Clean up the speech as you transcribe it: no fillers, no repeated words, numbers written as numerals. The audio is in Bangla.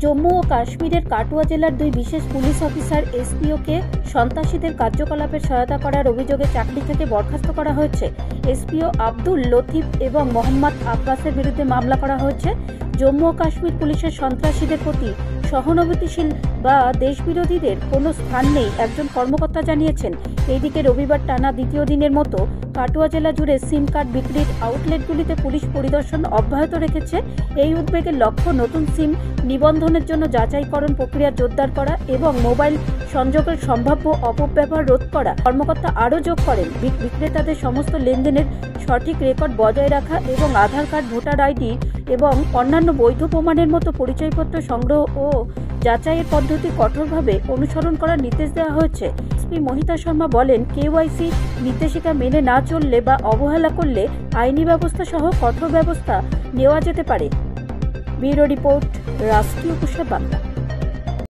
জম্মু ও কাশ্মীরের কাটুয়া জেলার দুই বিশেষ পুলিশ অফিসার এসপিওকে সন্ত্রাসীদের কার্যকলাপে সহায়তা করার অভিযোগে চাকরি থেকে বরখাস্ত করা হয়েছে। এসপিও আব্দুল লতিফ এবং মোহাম্মদ আব্বাসের বিরুদ্ধে মামলা করা হয়েছে। জম্মু ও কাশ্মীর পুলিশের সন্ত্রাসীদের প্রতি সহানুভূতিশীল বা দেশবিরোধীদের কোনো স্থান নেই, একজন কর্মকর্তা জানিয়েছেন। এইদিকে রবিবার টানা দ্বিতীয় দিনের মতো কাটুয়া জেলা জুড়ে সিম কার্ড বিক্রির আউটলেটগুলিতে পুলিশ পরিদর্শন অব্যাহত রেখেছে। এই উদ্যোগের লক্ষ্য নতুন সিম নিবন্ধনের জন্য যাচাইকরণ প্রক্রিয়া জোরদার করা এবং মোবাইল সংযোগের সম্ভাব্য অপব্যবহার রোধ করা। কর্মকর্তা আরও যোগ করেন, বিক্রেতাদের সমস্ত লেনদেনের সঠিক রেকর্ড বজায় রাখা এবং আধার কার্ড, ভোটার আইডি এবং অন্যান্য বৈধ প্রমাণের মতো পরিচয়পত্র সংগ্রহ ও যাচাইয়ের পদ্ধতি কঠোরভাবে অনুসরণ করার নির্দেশ দেওয়া হয়েছে। এসপি মহিতা শর্মা বলেন, কেওয়াইসি নির্দেশিকা মেনে না চললে বা অবহেলা করলে আইনি ব্যবস্থা সহ কঠোর ব্যবস্থা নেওয়া যেতে পারে। ব্যুরো রিপোর্ট, রাষ্ট্রীয় কুশল বাংলা।